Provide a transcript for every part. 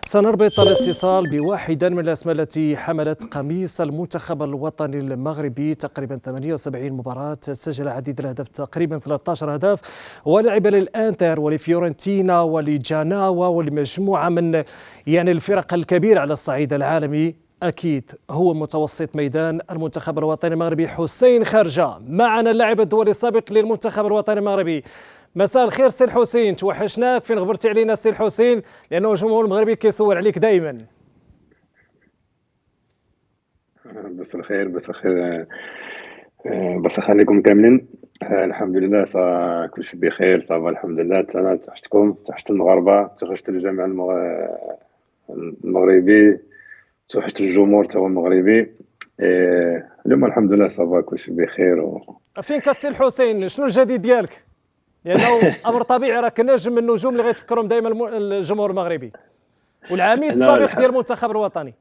سنربط الاتصال بواحدا من الأسماء التي حملت قميص المنتخب الوطني المغربي. تقريبا 78 مباراة، سجل عديد الأهداف، تقريبا 13 هدف، ولعب للأنتر ولفيورنتينا ولجاناوا ولمجموعة من الفرق الكبيرة على الصعيد العالمي. أكيد هو متوسط ميدان المنتخب الوطني المغربي حسين خرجة، معنا اللاعب الدولي السابق للمنتخب الوطني المغربي. مساء الخير سي الحسين، توحشناك، فين غبرتي علينا سي الحسين؟ لانه الجمهور المغربي كيسول عليك دائما. بس الخير بس الخير. بس عليكم كاملين. الحمد لله كلشي بخير، صافا الحمد لله. انا تحتكم، تحت المغاربه، تحت الجامع المغربي، تحت الجمهور تا هو المغربي. اليوم الحمد لله صافا كلشي بخير فين كاسي الحسين؟ شنو الجديد ديالك؟ لانه امر طبيعي، راك نجم من النجوم اللي غيتفكرهم دائما الجمهور المغربي والعميد السابق ديال المنتخب الوطني.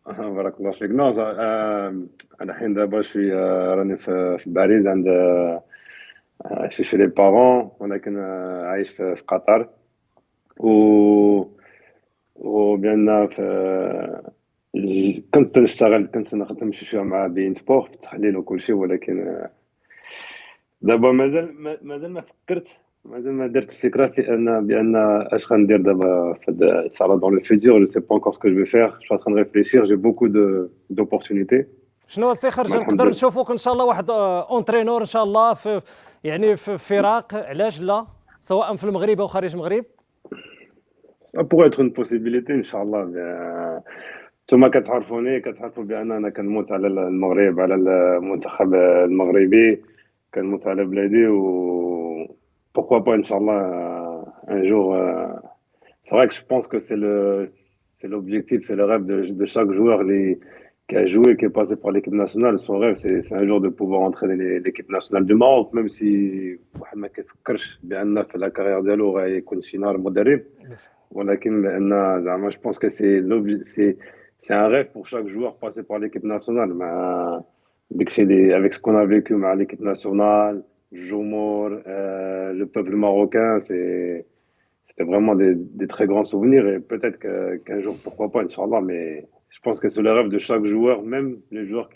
بارك الله فيك. نو انا حين دابا شويه راني في باريس عند شي لي بارون، ولكن عايش في قطر. و وبان كنت نشتغل، كنت نخدم شويه مع بين سبور في التحليل وكل شيء، ولكن دابا مازال ما فكرت، مازال ما درت الفكره في بان اش غندير دابا في ان شاء الله. دون لو فيتور جو سي با انكور سكو جو في فير، جو تران ريفليشير، جي بوكو دوبورتونيتي. شنو سي خرجه نقدر نشوفوك ان شاء الله واحد اونترينور ان شاء الله في في فراق، علاش لا، سواء في المغرب او خارج المغرب؟ Ça pourrait être une possibilité ان شاء الله. نتوما كتعرفوا بان انا كنموت على المغرب، على المنتخب المغربي، كنموت على بلادي. و pourquoi pas ان شاء الله un jour. C'est vrai que je pense que c'est l'objectif, c'est le rêve de chaque joueur qui a joué, qui est passé par l'équipe nationale. Son rêve, c'est un jour de pouvoir entraîner l'équipe nationale du Maroc, même si واحد ما كيفكرش بان في لا كارير ديالو غيكون شي نهار مدرب. ولكن لان زعما جو بونس كو سي ان ريف pour chaque joueur passer par l'équipe nationale. مع داكشي اللي avec ce qu'on a vécu مع l'équipe nationale, الجمهور, le peuple marocain, c'était vraiment des très grands souvenirs. Et peut-être qu'un jour, pourquoi pas, Inch'Allah, mais je pense que c'est le rêve de chaque joueur, même les joueurs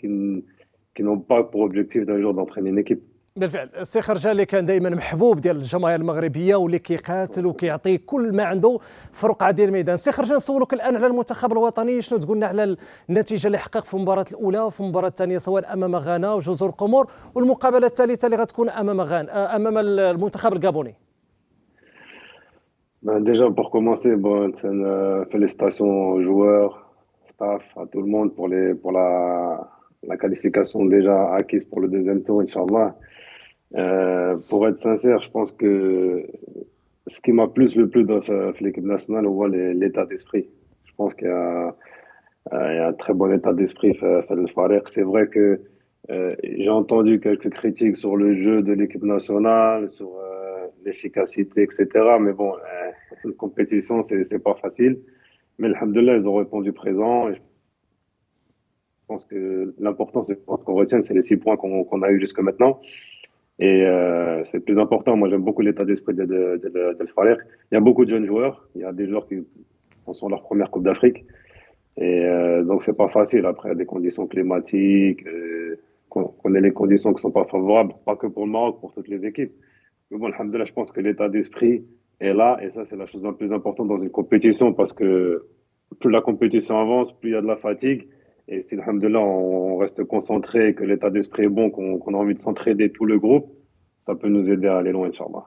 qui n'ont pas pour objectif d'un jour d'entraîner une équipe. بالفعل السي خرجه اللي كان دائما محبوب ديال الجماهير المغربيه واللي كيقاتل وكيعطي كل ما عنده في رقعه ديال الميدان. السي خرجه نسولك الان على المنتخب الوطني، شنو تقولنا على النتيجه اللي حقق في المباراه الاولى وفي المباراه الثانيه، سواء امام غانا وجزر القمر، والمقابله الثالثه اللي غتكون امام غانا امام المنتخب الغابوني؟ Déjà, pour commencer, bon, félicitations aux joueurs, staff, à tout le monde pour la qualification déjà acquise pour le deuxième tour, Inch'Allah. Pour être sincère, je pense que ce qui m'a plus le plus dans l'équipe nationale, on voit l'état d'esprit. Je pense qu'il y a un très bon état d'esprit fait le Farid. C'est vrai que j'ai entendu quelques critiques sur le jeu de l'équipe nationale, sur l'efficacité, etc. Mais bon, une compétition, c'est pas facile. Mais alhamdoulilah, ils ont répondu présent. Et je pense que l'important, c'est qu'on retienne, c'est les 6 points qu'on a eu jusque maintenant. Et c'est le plus important. Moi, j'aime beaucoup l'état d'esprit de Farid. Il y a beaucoup de jeunes joueurs. Il y a des joueurs qui sont leur première Coupe d'Afrique. Et donc, c'est pas facile. Après, il y a des conditions climatiques, qu'on connaît les conditions qui sont pas favorables, pas que pour le Maroc, pour toutes les équipes. Mais bon, alhamdoulilah, je pense que l'état d'esprit est là. Et ça, c'est la chose la plus importante dans une compétition, parce que plus la compétition avance, plus il y a de la fatigue. Et si, alhamdoulilah, on reste concentré, que l'état d'esprit est bon, qu'on a envie de s'entraider tout le groupe, ça peut nous aider à aller loin, Inch'Allah.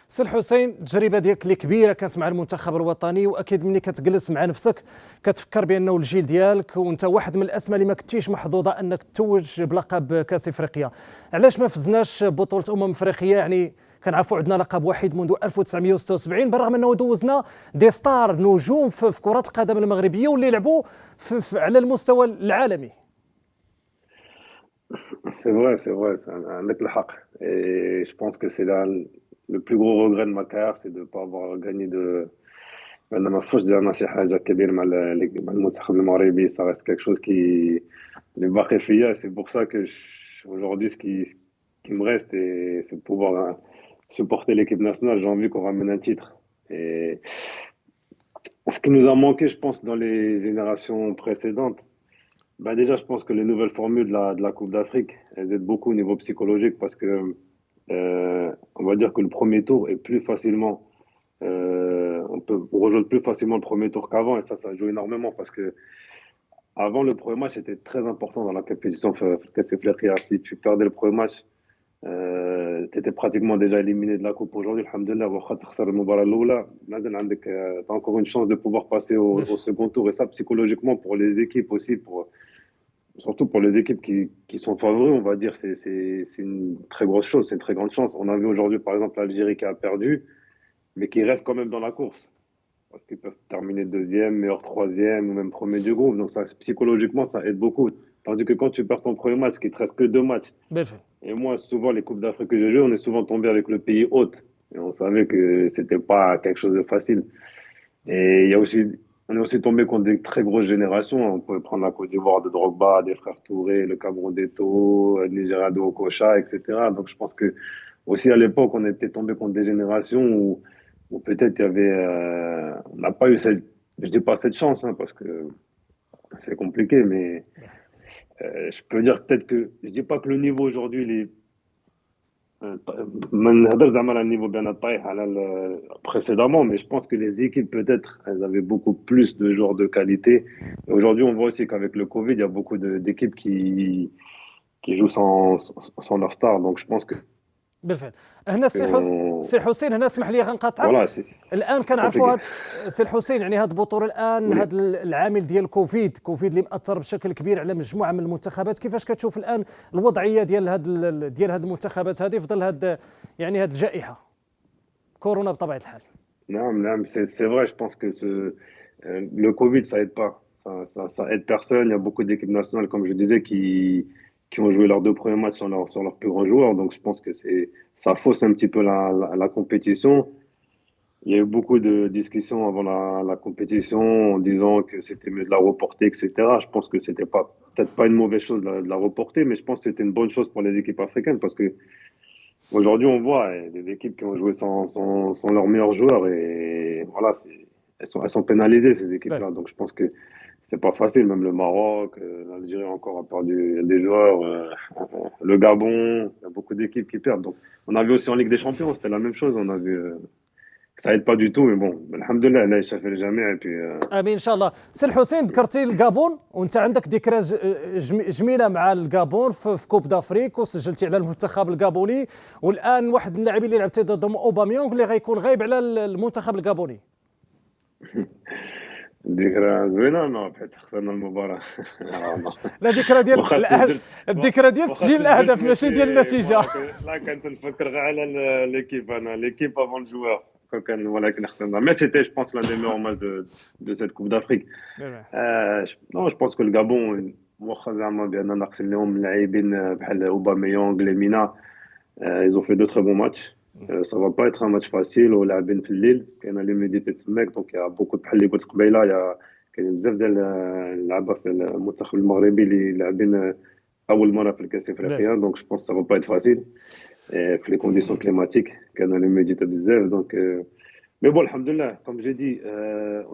سي الحسين، التجربه ديالك اللي كبيره كانت مع المنتخب الوطني، واكيد ملي كتجلس مع نفسك كتفكر بانه الجيل ديالك وانت واحد من الاسماء اللي ما كنتيش محظوظه انك تتوج بلقب كاس افريقيا. علاش ما فزناش بطوله افريقيه؟ يعني كنعرفوا عندنا لقب واحد منذ 1976، بالرغم انه دوزنا دي ستار، نجوم في كره القدم المغربيه واللي لعبوا على المستوى العالمي. C'est vrai, عندك الحق. Et je pense que c'est là le plus gros regret de ma carrière, c'est de ne pas avoir gagné de. انا ما فوش زعما شي حاجه كبيره مع المنتخب المغربي. Ça reste quelque chose qui est باقي فيا. C'est pour ça que aujourd'hui ce qui me reste, c'est de pouvoir supporter l'équipe nationale. J'ai envie qu'on ramène un titre. Et Ce qui nous a manqué, je pense, dans les générations précédentes, bah déjà, je pense que les nouvelles formules de la Coupe d'Afrique, elles aident beaucoup au niveau psychologique parce que on va dire que le premier tour est plus facilement, on peut rejoindre plus facilement le premier tour qu'avant et ça joue énormément parce que avant le premier match était très important dans la compétition. Si tu perdais le premier match, tu étais pratiquement déjà éliminé de la Coupe. Aujourd'hui, alhamdoulilah, واخا تخسر المباراة الأولى مازال عندك t'as encore une chance de pouvoir passer au بالفعل. second tour et ça psychologiquement pour les équipes aussi surtout pour les équipes qui sont favoris, on va dire, c'est une très grosse chose, c'est une très grande chance. On a vu aujourd'hui, par exemple, l'Algérie qui a perdu, mais qui reste quand même dans la course. Parce qu'ils peuvent terminer deuxième, meilleur troisième, ou même premier du groupe. Donc, ça, psychologiquement, ça aide beaucoup. Tandis que quand tu perds ton premier match, qu'il te reste que deux matchs, بالفعل. et moi, souvent, les Coupes d'Afrique que j'ai jouées, on est souvent tombé avec le pays hôte. Et on savait que c'était pas quelque chose de facile. Et il y a aussi, on est aussi tombé contre des très grosses générations. On pouvait prendre la Côte d'Ivoire de Drogba, des frères Touré, le Cameroun d'Eto'o, le Nigeria de Okocha, etc. Donc je pense que aussi à l'époque, on était tombé contre des générations où peut-être il y avait, on n'a pas eu cette, je dis pas cette chance, hein, parce que c'est compliqué, mais je peux dire peut-être que, je dis pas que le niveau aujourd'hui, il est ما نهضر زعما على النيفو بان طايح على précédemment, mais je pense que les équipes, peut-être, elles avaient beaucoup plus de joueurs de qualité. Et aujourd'hui, on voit aussi qu'avec le Covid, il y a beaucoup d'équipes qui jouent sans leur star. Donc, je pense que بالفعل. هنا on- سي حسين، هنا اسمح لي غنقاطعك. voilà, الان c'est كنعرفوا compliqué. سي الحسين، يعني هذه البطوله الان، Oui. هذا العامل ديال كوفيد اللي مأثر بشكل كبير على مجموعه من المنتخبات، كيفاش كتشوف الان الوضعيه ديال هذه المنتخبات هذه في ظل يعني هذه الجائحه كورونا بطبيعه الحال؟ Non, c'est vrai, je pense que le Covid, ça aide pas. Ça aide personne. Il y a beaucoup d'équipes nationales, comme je disais, qui ont joué leurs deux premiers matchs sur leurs plus grands joueurs. Donc, je pense que ça fausse un petit peu la compétition. Il y a eu beaucoup de discussions avant la compétition en disant que c'était mieux de la reporter, etc. Je pense que c'était peut-être pas une mauvaise chose de la reporter, mais je pense que c'était une bonne chose pour les équipes africaines parce que aujourd'hui, on voit des équipes qui ont joué sans leurs meilleurs joueurs et voilà, elles sont pénalisées, ces بله. équipes-là. Donc, je pense que c'est pas facile. Même le Maroc, l'Algérie encore a perdu. Il y a des joueurs, le Gabon, il y a beaucoup d'équipes qui perdent. Donc, on a vu aussi en Ligue des Champions, c'était la même chose. On a vu que ça aide pas du tout, mais bon, alhamdoulilah, là, ça fait jamais. Et puis, امين ان شاء الله. سي الحسين، ذكرتي الكابون وانت عندك ذكرى جميله مع الكابون في كوب دافريك، وسجلتي على المنتخب الكابوني، والان واحد من اللاعبين اللي لعبتي ضدهم اوباميونغ اللي غيكون غايب على المنتخب الكابوني. ذكرى زوينة. نو بحيث خسرنا المباراة. لا، ذكرى ديال واخا سجلت الذكرى ديال واخا تسجيل سجلت الاهداف ماشي ديال النتيجه. لا كنت نفكر غير على ليكيب. انا ليكيب افون الجوار كان ولكن خسرنا. Mais c'était, je pense, l'un des meilleurs matchs de cette Coupe d'Afrique. Non, je pense que le Gabon واخا زعما بان ناقصين لهم لاعبين بحال اوباميونغ ليمينا. Ils ont fait deux très bons matchs. Ça va pas être un match facile. ولاعبين في الليل كاينه l'humidité تماك، donc il y a beaucoup de بحال اللي قلت قبيله، كاين بزاف ديال اللعابه في المنتخب المغربي اللي لاعبين اول مره في الكاس الافريقيا. donc je pense que ça va pas être facile. في les conditions climatiques كاينه l'humidité بزاف. donc mais bon, alhamdoulilah, comme j'ai dit,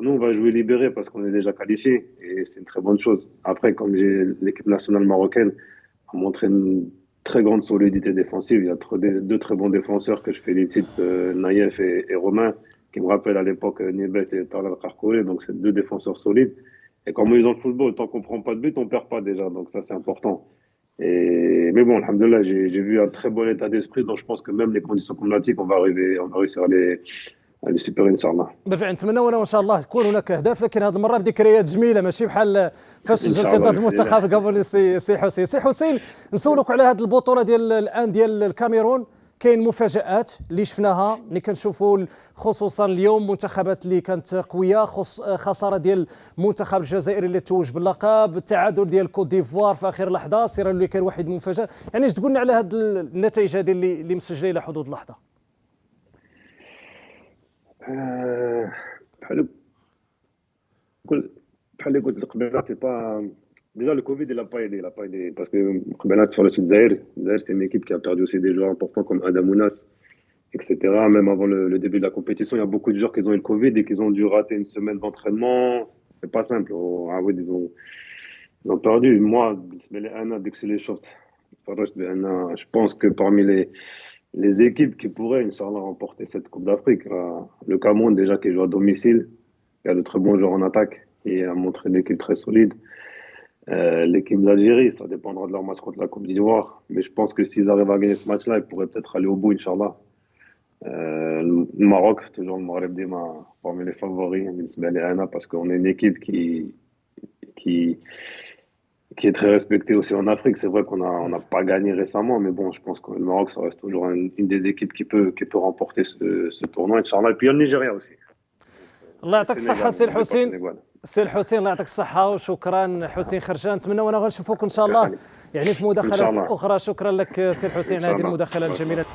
nous on va jouer libéré parce qu'on est déjà qualifié et c'est une très bonne chose. Après, comme l'équipe nationale marocaine a montré une très grande solidité défensive. Il y a deux très bons défenseurs que je félicite, Naïef et Romain, qui me rappellent à l'époque Nibet et Talal Karkouré. Donc c'est deux défenseurs solides. Et comme on est dans le football, tant qu'on prend pas de but, on perd pas déjà. Donc ça c'est important. Mais bon, alhamdoulilah, j'ai vu un très bon état d'esprit. Donc je pense que même les conditions climatiques, on va réussir à les super, Inch'Allah. بالفعل نتمنوا ان شاء الله تكون هناك اهداف، لكن هذه المره بذكريات جميله، ماشي بحال فاش سجلتي ضد المنتخب الكاميروني. سي حسين، نسولك على هذه البطوله ديال الان ديال الكاميرون. كاين مفاجآت اللي شفناها، اللي كنشوفوا خصوصا اليوم منتخبات اللي كانت قويه، خساره ديال المنتخب الجزائري اللي توج باللقب، التعادل ديال كوت ديفوار في اخر لحظه، سيرالو اللي كان واحد المفاجاه. يعني اش تقول لنا على هذه النتائج هذه اللي مسجله الى حدود اللحظه؟ بحال اللي قلت لك قبيله، سي با déjà le Covid il a pas aidé parce que قبيله تفرجت في الجزائر. C'est une équipe qui a perdu aussi des joueurs importants comme Adam Ounas etc. Même avant le début de la compétition, il y a beaucoup de joueurs qui ont eu le Covid et qui ont dû rater une semaine d'entraînement. C'est pas simple. Oh, ah oui, ils ont perdu. Moi, dès que c'est les shorts, je pense que parmi les équipes qui pourraient, Inch'Allah, remporter cette Coupe d'Afrique, le Cameroun, déjà, qui joue à domicile, il y a de très bons joueurs en attaque et a montré une équipe très solide. L'équipe d'Algérie, ça dépendra de leur match contre la Côte d'Ivoire. Mais je pense que s'ils arrivent à gagner ce match-là, ils pourraient peut-être aller au bout, Inch'Allah. Le Maroc, toujours le Maghreb parmi les favoris, parce qu'on est une équipe qui, qui est très respectée aussi en Afrique. C'est vrai on n'a pas gagné récemment, mais bon, je pense que le Maroc, ça reste toujours une des équipes qui peut remporter ce tournoi, Inch'Allah. Et puis il y a le Nigeria aussi. الله يعطيك الصحة سي الحسين. Sénégal. سي الحسين الله يعطيك الصحة وشكرا حسين خرجان. نتمنى وانا غنشوفوك ان شاء الله يعني في مداخلات الله. اخرى. شكرا لك سي الحسين على هذه الله. المداخلة الجميلة.